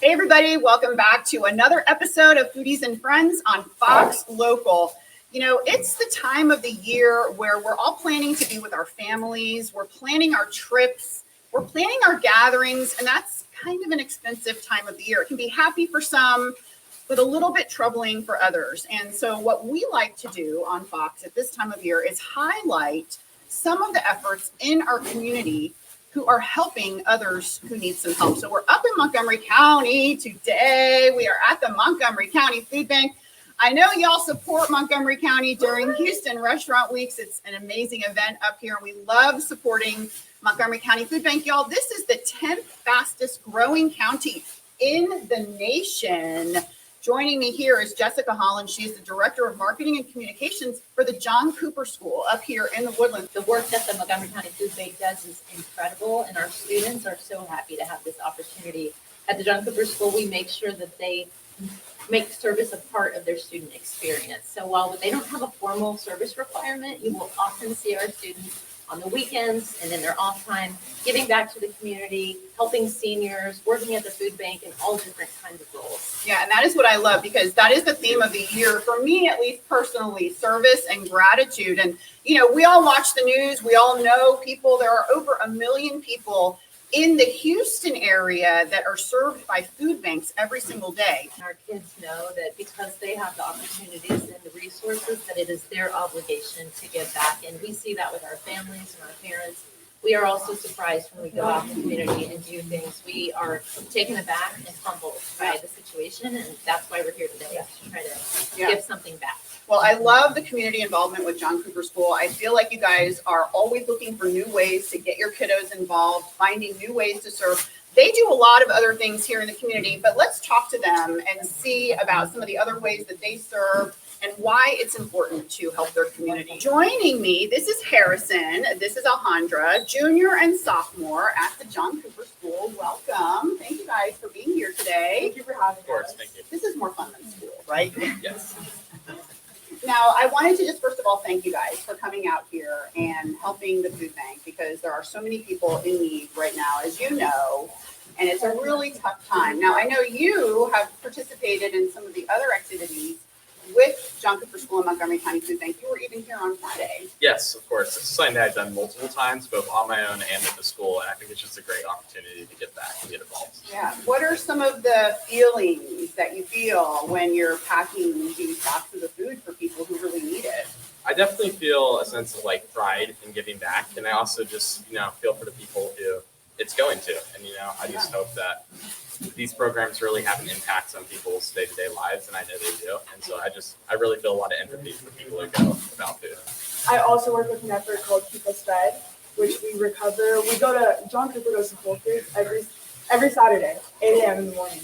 Hey everybody, welcome back to another episode of Foodies and Friends on Fox Local. You know, it's the time of the year where we're all planning to be with our families, we're planning our trips, we're planning our gatherings, and that's kind of an expensive time of the year. It can be happy for some, but a little bit troubling for others. And so what we like to do on Fox at this time of year is highlight some of the efforts in our community who are helping others who need some help. So we're up in Montgomery County today. We are at the Montgomery County Food Bank. I know y'all support Montgomery County during Houston Restaurant Weeks. It's an amazing event up here, and we love supporting Montgomery County Food Bank. Y'all, this is the 10th fastest growing county in the nation. Joining me here is Jessica Holland. She is the Director of Marketing and Communications for the John Cooper School up here in the Woodlands. The work that the Montgomery County Food Bank does is incredible, and our students are so happy to have this opportunity. At the John Cooper School, we make sure that they make service a part of their student experience. So while they don't have a formal service requirement, you will often see our students on the weekends and in their off time, giving back to the community, helping seniors, working at the food bank, and all different kinds of roles. Yeah, and that is what I love, because that is the theme of the year for me, at least personally: service and gratitude. And you know, we all watch the news, we all know people. There are over 1 million people in the Houston area that are served by food banks every single day. Our kids know that because they have the opportunities and the resources, that it is their obligation to give back. And we see that with our families and our parents. We are also surprised when we go out in the community and do things. We are taken aback and humbled by the situation, and that's why we're here today, to try to give something back. Well, I love the community involvement with John Cooper School. I feel like you guys are always looking for new ways to get your kiddos involved, finding new ways to serve. They do a lot of other things here in the community, but let's talk to them and see about some of the other ways that they serve and why it's important to help their community. Joining me, this is Harrison, this is Alejandra, junior and sophomore at the John Cooper School. Welcome. Thank you guys for being here today. Thank you for having us. Of course, thank you. This is more fun than school, right? Yes. Now, I wanted to just first of all thank you guys for coming out here and helping the food bank, because there are so many people in need right now, as you know, and it's a really tough time. Now, I know you have participated in some of the other activities with John Cooper School and Montgomery County Food Bank. You were even here on Friday. Yes, of course. This is something that I've done multiple times, both on my own and at the school, and I think it's just a great opportunity to get back and get involved. Yeah. What are some of the feelings that you feel when you're packing these boxes of food for people who really need it? I definitely feel a sense of pride in giving back, and I also just feel for the people who it's going to, and I just hope that these programs really have an impact on people's day-to-day lives, and I know they do. And so I really feel a lot of empathy for people who go without food. I also work with an effort called Keep Us Fed, which we recover. We go to John Cooper goes to Whole Foods every Saturday, 8 a.m. in the morning,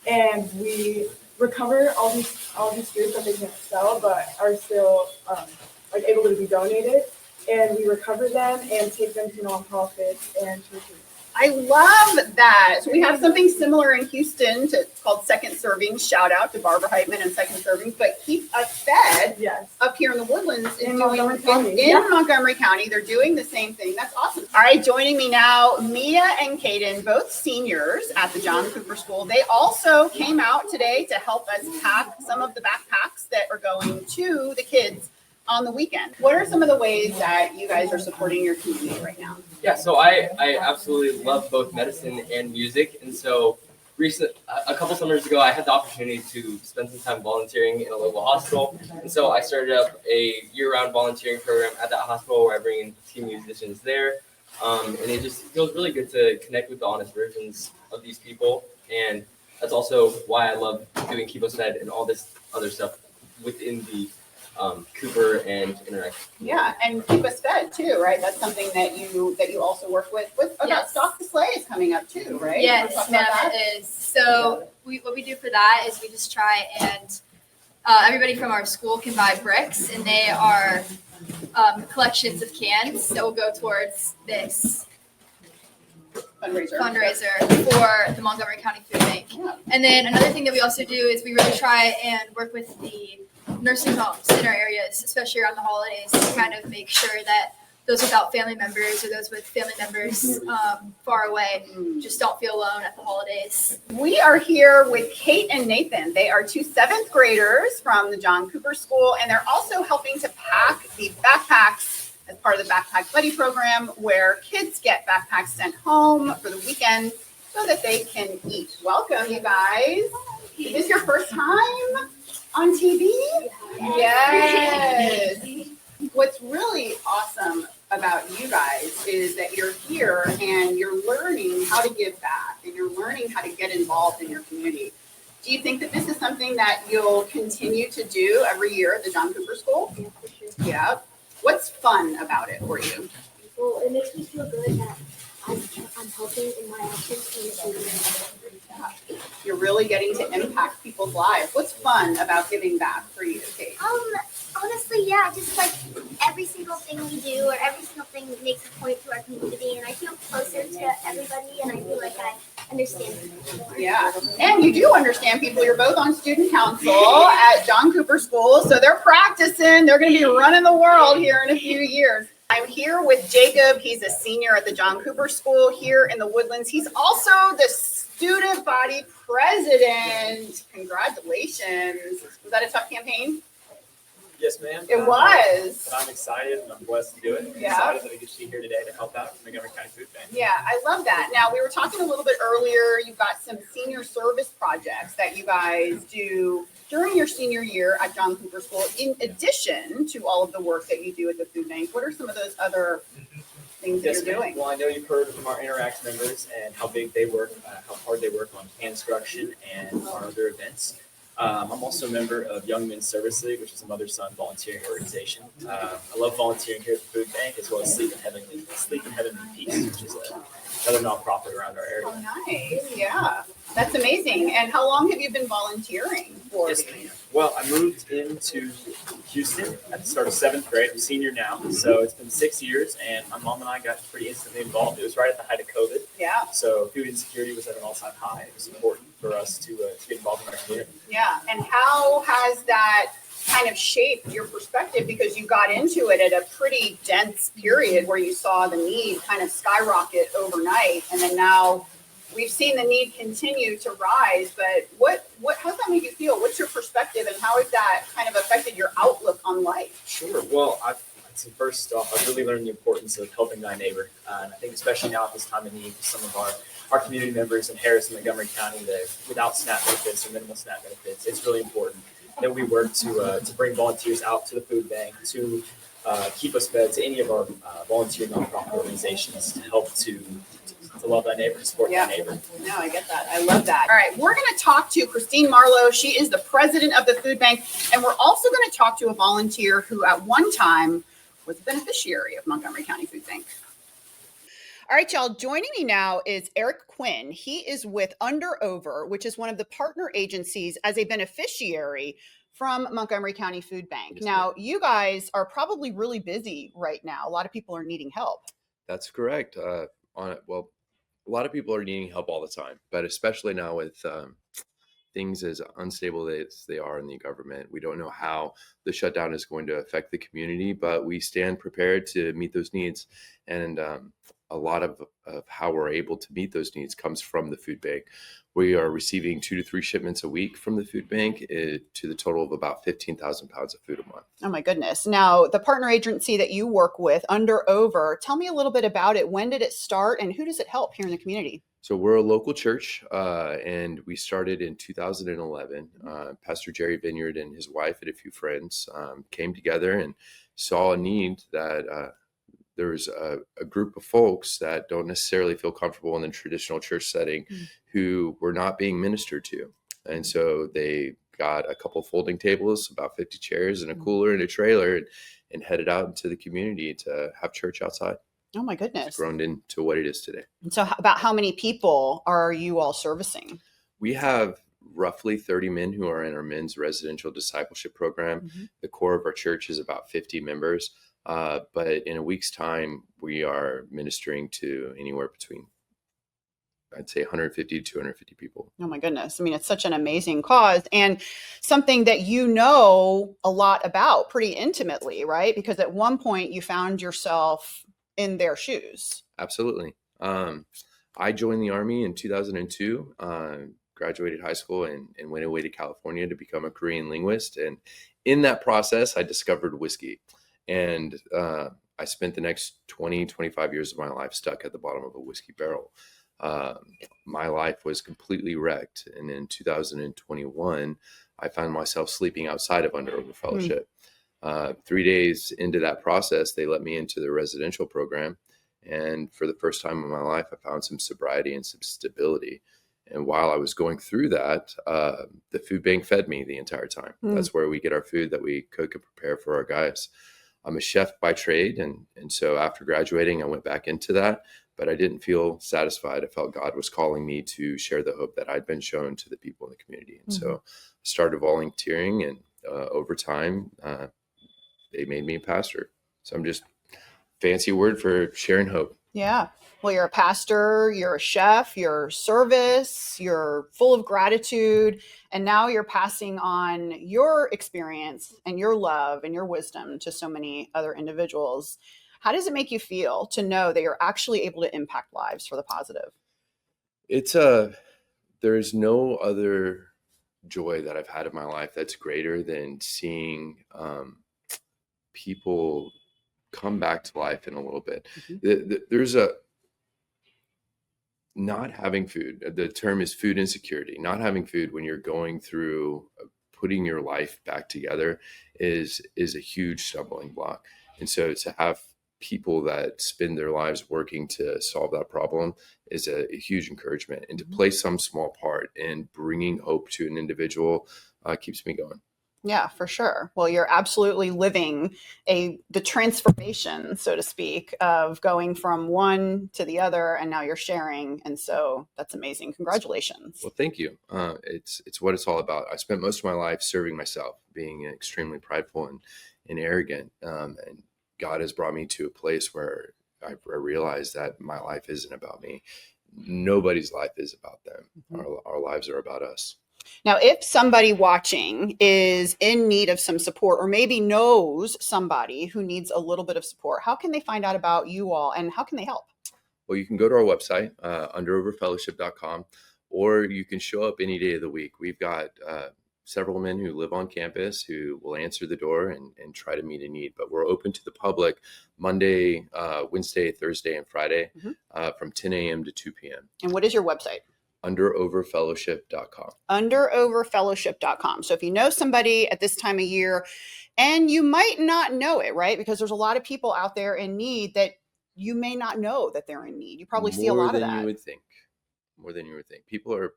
and we recover all these foods that they can't sell, but are still able to be donated, and we recover them and take them to nonprofits and churches. I love that. So we have something similar in Houston called Second Servings. Shout out to Barbara Heitman and Second Servings. But Keep Us Fed up here in the Woodlands in Montgomery County. They're doing the same thing. That's awesome. All right, joining me now, Mia and Kaden, both seniors at the John Cooper School. They also came out today to help us pack some of the backpacks that are going to the kids on the weekend. What are some of the ways that you guys are supporting your community right now? Yeah, so I absolutely love both medicine and music. And so a couple summers ago, I had the opportunity to spend some time volunteering in a local hospital. And so I started up a year-round volunteering program at that hospital where I bring in team musicians there. And it just feels really good to connect with the honest versions of these people. And that's also why I love doing Keep Us Fed and all this other stuff within the Cooper and Interact. Yeah, and Keep Us Fed too, right? That's something that you also work with. About Stock the Sleigh is coming up too, right? Yes, ma'am, it is. So what we do for that is we just try and everybody from our school can buy bricks, and they are collections of cans that will go towards this fundraiser for the Montgomery County Food Bank. Yeah. And then another thing that we also do is we really try and work with the nursing homes in our areas, especially around the holidays, to kind of make sure that those without family members or those with family members far away just don't feel alone at the holidays. We are here with Kate and Nathan. They are two 7th graders from the John Cooper School, and they're also helping to pack the backpacks as part of the Backpack Buddy program, where kids get backpacks sent home for the weekend so that they can eat. Welcome, you guys. Is this your first time on TV? Yes. What's really awesome about you guys is that you're here and you're learning how to give back and you're learning how to get involved in your community. Do you think that this is something that you'll continue to do every year at the John Cooper School? Yeah, for sure. Yeah. What's fun about it for you? Well, it makes me feel good that I'm helping in my actions in the community. You're really getting to impact people's lives. What's fun about giving back for you, Kate? Honestly, yeah, just like every single thing we do or every single thing makes a point to our community, and I feel closer to everybody, and I feel like I understand people more. Yeah, and you do understand people. You're both on student council at John Cooper School, so they're practicing. They're going to be running the world here in a few years. I'm here with Jacob. He's a senior at the John Cooper School here in the Woodlands. He's also the student body president. Congratulations. Was that a tough campaign? Yes, ma'am. It was. But I'm excited and I'm blessed to do it. I'm Yeah. excited that I get to be here today to help out Montgomery County Food Bank. Yeah, I love that. Now, we were talking a little bit earlier. You've got some senior service projects that you guys do during your senior year at John Cooper School, in addition to all of the work that you do at the food bank. What are some of those other things that Yes, you're ma'am. doing? Well, I know you've heard from our Interact members and how big they work, how hard they work on construction and our other events. I'm also a member of Young Men's Service League, which is a mother-son volunteering organization. I love volunteering here at the food bank, as well as Sleep in Heavenly Peace, which is another nonprofit around our area. Oh, nice. Yeah, that's amazing. And how long have you been volunteering for? Yes, ma'am. Well, I moved into Houston at the start of 7th grade. I'm a senior now, so it's been 6 years, and my mom and I got pretty instantly involved. It was right at the height of COVID, Yeah, so food insecurity was at an all-time high. It was important for us to get involved in our community. yeah. And how has that kind of shaped your perspective? Because you got into it at a pretty dense period where you saw the need kind of skyrocket overnight, and then now we've seen the need continue to rise. But how does that make you feel? What's your perspective, and how has that kind of affected your outlook on life? Sure. Well, I'd say first off, I've really learned the importance of helping thy neighbor. And I think especially now at this time of need, some of our community members in Harris and Montgomery County that without SNAP benefits or minimal SNAP benefits, it's really important that we work to bring volunteers out to the food bank, to keep us fed, to any of our volunteer nonprofit organizations, to help to love thy neighbor, to support Yeah. thy neighbor. No, I get that. I love that. All right, we're going to talk to Kristine Marlow. She is the president of the food bank, and we're also going to talk to a volunteer who at one time was a beneficiary of Montgomery County Food Bank. All right, y'all, joining me now is Eric Quinn. He is with Under Over, which is one of the partner agencies as a beneficiary from Montgomery County Food Bank. Yes, Now, you guys are probably really busy right now. A lot of people are needing help. That's correct. Well, a lot of people are needing help all the time, but especially now with things as unstable as they are in the government, we don't know how the shutdown is going to affect the community, but we stand prepared to meet those needs. And a lot of how we're able to meet those needs comes from the food bank. We are receiving 2 to 3 shipments a week from the food bank to the total of about 15,000 pounds of food a month. Oh my goodness. Now, the partner agency that you work with, Under Over, tell me a little bit about it. When did it start and who does it help here in the community? So we're a local church, and we started in 2011. Pastor Jerry Vineyard and his wife and a few friends came together and saw a need that there was a group of folks that don't necessarily feel comfortable in the traditional church setting who were not being ministered to. And so they got a couple folding tables, about 50 chairs and a cooler and a trailer, and headed out into the community to have church outside. Oh my It's goodness. grown into what it is today. And so about how many people are you all servicing? We have roughly 30 men who are in our men's residential discipleship program. The core of our church is about 50 members. But in a week's time, we are ministering to anywhere between I'd say 150 to 250 people. Oh my goodness. I mean, it's such an amazing cause and something that you know a lot about pretty intimately, right? Because at one point you found yourself in their shoes. Absolutely. I joined the Army in 2002, graduated high school and went away to California to become a Korean linguist. And in that process, I discovered whiskey. And I spent the next 20, 25 years of my life stuck at the bottom of a whiskey barrel. My life was completely wrecked. And in 2021, I found myself sleeping outside of Under Over Fellowship. 3 days into that process, they let me into the residential program. And for the first time in my life, I found some sobriety and some stability. And while I was going through that, the food bank fed me the entire time. That's where we get our food that we cook and prepare for our guys. I'm a chef by trade. And so after graduating, I went back into that, but I didn't feel satisfied. I felt God was calling me to share the hope that I'd been shown to the people in the community. And so I started volunteering, and over time, they made me a pastor. So I'm just fancy word for sharing hope. Yeah. Well, you're a pastor, you're a chef, you're service, you're full of gratitude, and now you're passing on your experience and your love and your wisdom to so many other individuals. How does it make you feel to know that you're actually able to impact lives for the positive? There's no other joy that I've had in my life that's greater than seeing people come back to life in a little bit. There's not having food. The term is food insecurity. Not having food when you're going through putting your life back together is a huge stumbling block. And so to have people that spend their lives working to solve that problem is a huge encouragement. And to play some small part in bringing hope to an individual keeps me going. Yeah, for sure. Well, you're absolutely living the transformation, so to speak, of going from one to the other, and now you're sharing. And so that's amazing. Congratulations. Well, thank you. It's what it's all about. I spent most of my life serving myself, being extremely prideful and arrogant. And God has brought me to a place where I realized that my life isn't about me. Nobody's life is about them. Our lives are about us. Now, if somebody watching is in need of some support, or maybe knows somebody who needs a little bit of support, how can they find out about you all and how can they help? Well, you can go to our website, underoverfellowship.com, or you can show up any day of the week. We've got several men who live on campus who will answer the door and try to meet a need. But we're open to the public Monday, Wednesday, Thursday, and Friday from 10 a.m. to 2 p.m. And what is your website? Underoverfellowship.com. Underoverfellowship.com. So if you know somebody at this time of year, and you might not know it, right? Because there's a lot of people out there in need that you may not know that they're in need. You probably see a lot of that. More than you would think. People are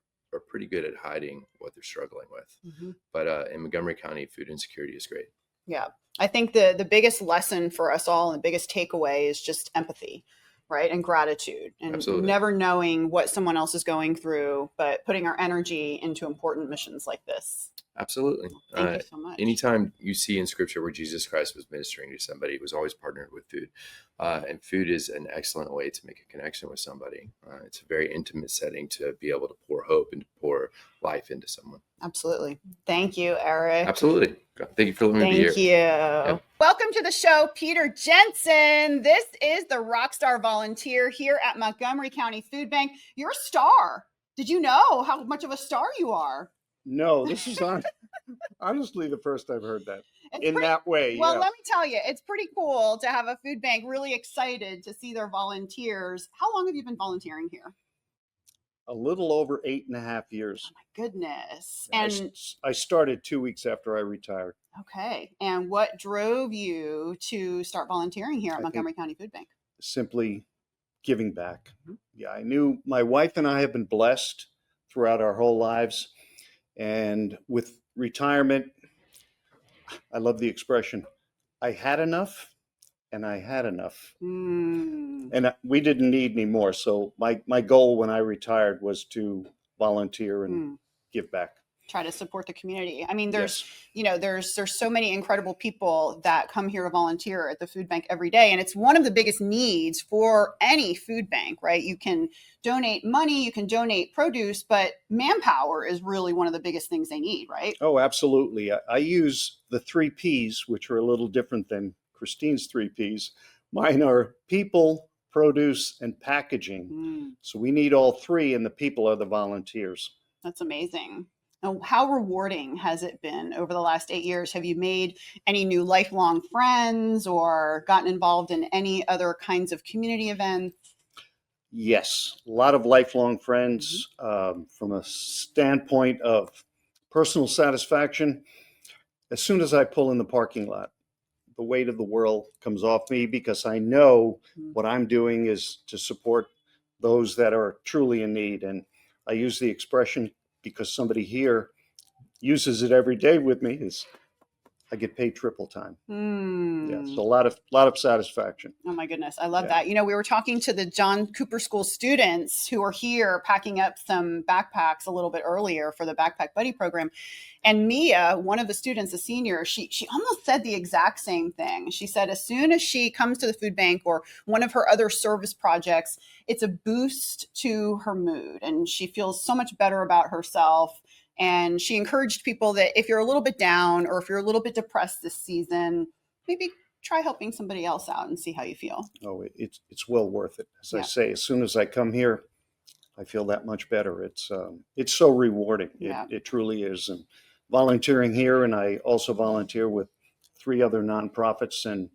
pretty good at hiding what they're struggling with. But in Montgomery County, food insecurity is great. Yeah. I think the biggest lesson for us all and the biggest takeaway is just empathy, right? And gratitude, and Absolutely. Never knowing what someone else is going through, but putting our energy into important missions like this. Absolutely. Thank you so much. Anytime you see in scripture where Jesus Christ was ministering to somebody, it was always partnered with food. And food is an excellent way to make a connection with somebody. It's a very intimate setting to be able to pour hope and to pour life into someone. Absolutely. Thank you, Eric. Absolutely. Thank you for letting me be here. Thank you. Yep. Welcome to the show, Peter Jensen. This is the Rockstar Volunteer here at Montgomery County Food Bank. You're a star. Did you know how much of a star you are? No, this is honestly the first I've heard that It's that way. Well, yes. let me tell you, it's pretty cool to have a food bank really excited to see their volunteers. How long have you been volunteering here? A little over 8.5 years. Oh my goodness. And I started 2 weeks after I retired. Okay. And what drove you to start volunteering here at Montgomery County Food Bank? Simply giving back. Yeah, I knew my wife and I have been blessed throughout our whole lives. And with retirement, I love the expression, I had enough and I had enough. And we didn't need any more. So my goal when I retired was to volunteer and give back. try to support the community. I mean, there's, Yes. there's so many incredible people that come here to volunteer at the food bank every day. And it's one of the biggest needs for any food bank, right? You can donate money, you can donate produce, but manpower is really one of the biggest things they need, right? Oh, absolutely. I use the 3 Ps, which are a little different than Kristine's 3 Ps. Mine are people, produce, and packaging. So we need all three, and the people are the volunteers. That's amazing. Now, how rewarding has it been over the last 8 years? Have you made any new lifelong friends or gotten involved in any other kinds of community events? Yes, a lot of lifelong friends. From a standpoint of personal satisfaction, as soon as I pull in the parking lot, the weight of the world comes off me because I know what I'm doing is to support those that are truly in need. And I use the expression because somebody here uses it every day with me, is I get paid triple time. Yeah, so a lot of satisfaction. Oh my goodness, I love Yeah. that. We were talking to the John Cooper School students who are here packing up some backpacks a little bit earlier for the Backpack Buddy program. And Mia, one of the students, a senior, she almost said the exact same thing. She said as soon as she comes to the food bank or one of her other service projects, it's a boost to her mood and she feels so much better about herself. And she encouraged people that if you're a little bit down or if you're a little bit depressed this season, maybe try helping somebody else out and see how you feel. Oh, it's well worth it. As I Yeah. say, as soon as I come here, I feel that much better. It's so rewarding. Yeah. It truly is. And volunteering here, and I also volunteer with 3 other nonprofits, and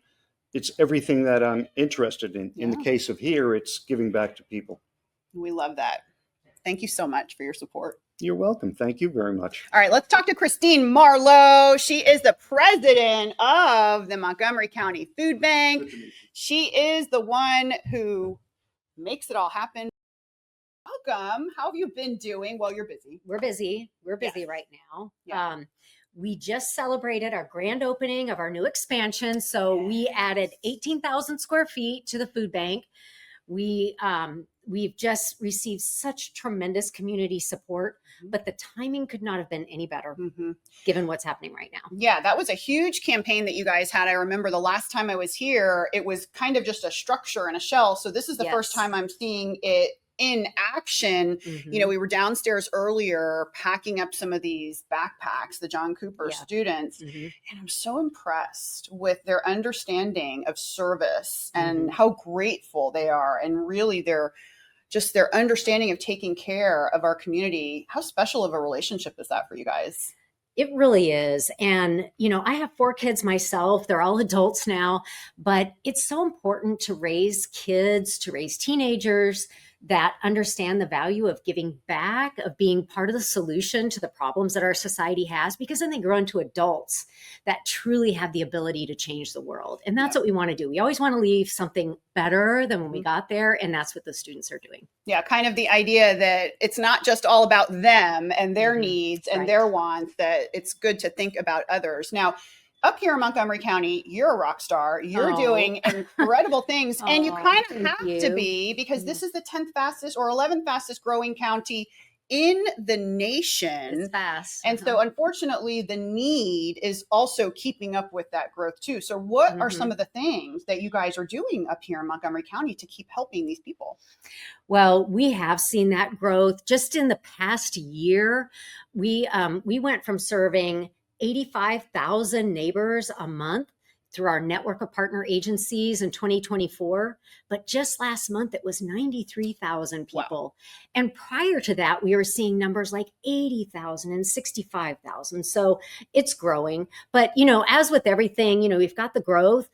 it's everything that I'm interested in. In the Yeah. case of here, it's giving back to people. We love that. Thank you so much for your support. You're welcome. Thank you very much. All right, let's talk to Kristine Marlow. She is the president of the Montgomery County Food Bank. She is the one who makes it all happen. Welcome. How have you been doing? Well, you're busy. We're busy. We're busy Yes. right now. Yeah. We just celebrated our grand opening of our new expansion. So we added 18,000 square feet to the food bank. We've just received such tremendous community support, but the timing could not have been any better given what's happening right now. Yeah, that was a huge campaign that you guys had. I remember the last time I was here, it was kind of just a structure and a shell. So this is the first time I'm seeing it in action. We were downstairs earlier packing up some of these backpacks, the John Cooper students, and I'm so impressed with their understanding of service and how grateful they are, and really their understanding of taking care of our community. How special of a relationship is that for you guys? It really is. And, I have 4 kids myself. They're all adults now, but it's so important to raise kids, to raise teenagers that understand the value of giving back, of being part of the solution to the problems that our society has, because then they grow into adults that truly have the ability to change the world. And that's what we want to do. We always want to leave something better than when we got there. And that's what the students are doing. Yeah, kind of the idea that it's not just all about them and their needs and their wants, that it's good to think about others. Now, up here in Montgomery County, you're a rock star. You're doing incredible things. And you kind of have to be, because this is the 10th fastest or 11th fastest growing county in the nation. It's fast. And so unfortunately, the need is also keeping up with that growth too. So what are some of the things that you guys are doing up here in Montgomery County to keep helping these people? Well, we have seen that growth just in the past year. We went from serving 85,000 neighbors a month through our network of partner agencies in 2024. But just last month, it was 93,000 people. Wow. And prior to that, we were seeing numbers like 80,000 and 65,000. So it's growing. But, as with everything, we've got the growth.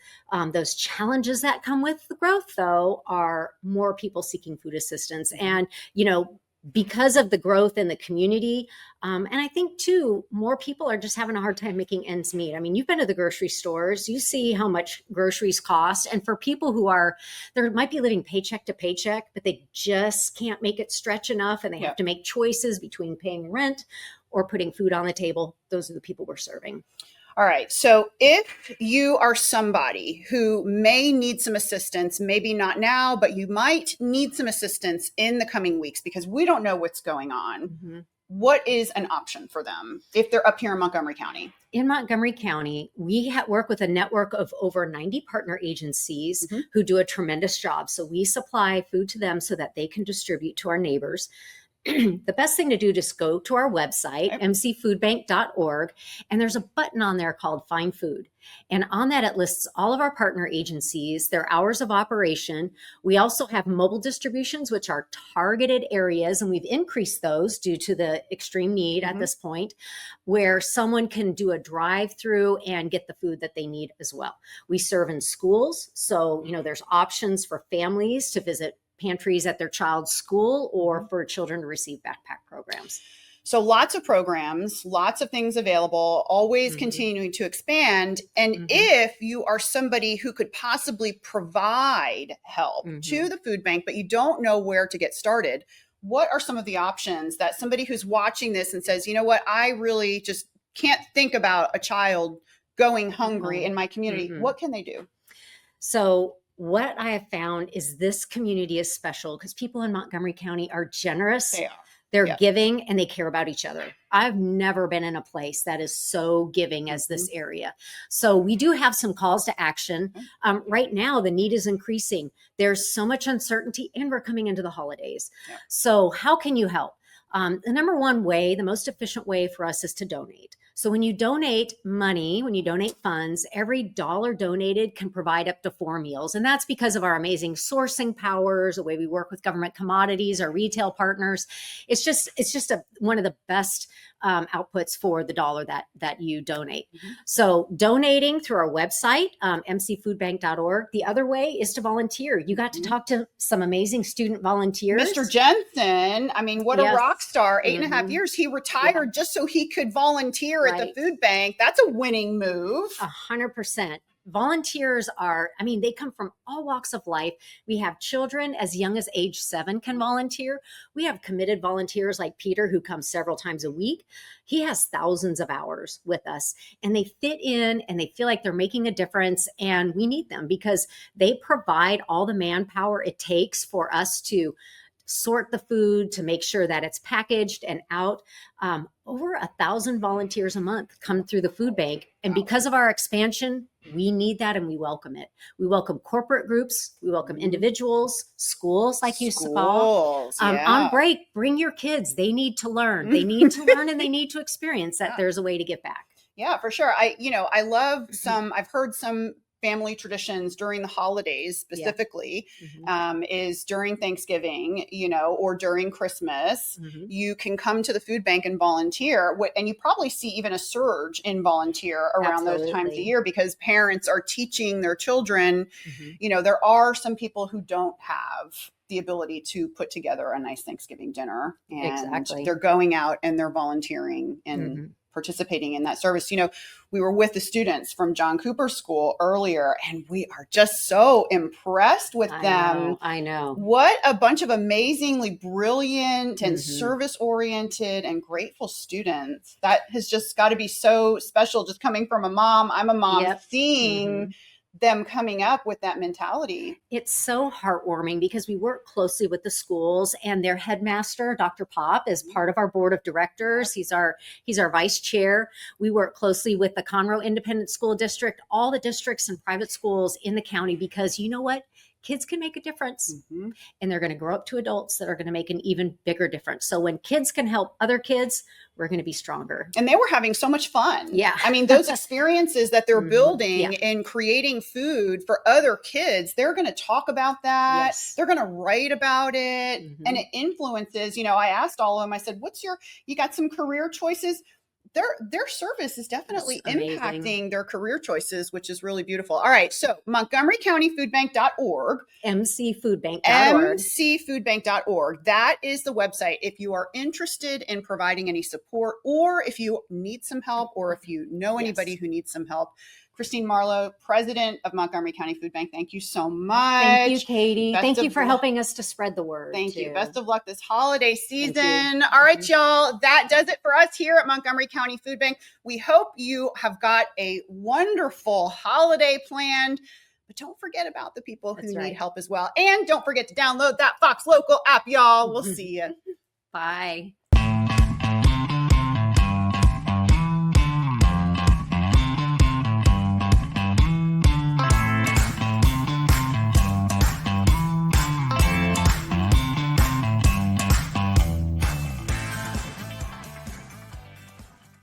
Those challenges that come with the growth, though, are more people seeking food assistance. And, because of the growth in the community. And I think too, more people are just having a hard time making ends meet. I mean, you've been to the grocery stores, you see how much groceries cost. And for people who they might be living paycheck to paycheck, but they just can't make it stretch enough. And they have to make choices between paying rent or putting food on the table. Those are the people we're serving. All right. So if you are somebody who may need some assistance, maybe not now, but you might need some assistance in the coming weeks because we don't know what's going on. what is an option for them if they're up here in Montgomery County? In Montgomery County, we work with a network of over 90 partner agencies who do a tremendous job. So we supply food to them so that they can distribute to our neighbors. The best thing to do is go to our website, mcfoodbank.org, and there's a button on there called Find Food. And on that, it lists all of our partner agencies, their hours of operation. We also have mobile distributions, which are targeted areas, and we've increased those due to the extreme need at this point, where someone can do a drive-through and get the food that they need as well. We serve in schools, so there's options for families to visit pantries at their child's school or for children to receive backpack programs. So lots of programs, lots of things available, always continuing to expand. And if you are somebody who could possibly provide help to the food bank, but you don't know where to get started, what are some of the options that somebody who's watching this and says, you know what, I really just can't think about a child going hungry in my community. What can they do? So what I have found is this community is special because people in Montgomery County are generous. They are. They're giving and they care about each other. I've never been in a place that is so giving as this area. So we do have some calls to action. Right now, the need is increasing. There's so much uncertainty and we're coming into the holidays. So how can you help? The number one way, the most efficient way for us is to donate. So when you donate money, when you donate funds, every dollar donated can provide up to 4 meals. And that's because of our amazing sourcing powers, the way we work with government commodities, our retail partners. It's just one of the best outputs for the dollar that you donate. So donating through our website, mcfoodbank.org. The other way is to volunteer. You got to talk to some amazing student volunteers. Mr. Jensen, I mean, what a rock star, 8.5 years. He retired just so he could volunteer at the food bank. That's a winning move. 100%. Volunteers they come from all walks of life. We have children as young as age 7 can volunteer. We have committed volunteers like Peter, who comes several times a week. He has thousands of hours with us and they fit in and they feel like they're making a difference. And we need them because they provide all the manpower it takes for us to sort the food, to make sure that it's packaged and out. Over 1,000 volunteers a month come through the food bank. And because of our expansion, we need that and we welcome it. We welcome corporate groups. We welcome individuals, schools like you saw. On break, bring your kids. They need to learn. They need to learn and they need to experience that there's a way to give back. Yeah, for sure. I love I've heard some family traditions during the holidays specifically is during Thanksgiving, or during Christmas, you can come to the food bank and volunteer. And you probably see even a surge in volunteer around those times of year because parents are teaching their children. There are some people who don't have the ability to put together a nice Thanksgiving dinner, and they're going out and they're volunteering and participating in that service. We were with the students from John Cooper School earlier, and we are just so impressed with them. I know. What a bunch of amazingly brilliant and service-oriented and grateful students. That has just got to be so special, just coming from a mom. I'm a mom, seeing them coming up with that mentality. It's so heartwarming because we work closely with the schools and their headmaster, Dr. Pop, is part of our board of directors. He's our vice chair. We work closely with the Conroe Independent School District, all the districts and private schools in the county, because you know what? Kids can make a difference and they're going to grow up to adults that are going to make an even bigger difference. So when kids can help other kids, we're going to be stronger. And they were having so much fun. Yeah. I mean, those experiences that they're building and creating food for other kids, they're going to talk about that. Yes. They're going to write about it. And it influences, I asked all of them, I said, you got some career choices? Their service is definitely impacting their career choices, which is really beautiful. All right. So MontgomeryCountyFoodbank.org. mcfoodbank.org. mcfoodbank.org. That is the website. If you are interested in providing any support, or if you need some help, or if you know anybody who needs some help. Kristine Marlow, president of Montgomery County Food Bank. Thank you so much. Thank you, Katie. Thank you for helping us to spread the word. Thank you. Best of luck this holiday season. All right, y'all. That does it for us here at Montgomery County Food Bank. We hope you have got a wonderful holiday planned. But don't forget about the people who need help as well. And don't forget to download that Fox Local app, y'all. We'll see you. Bye.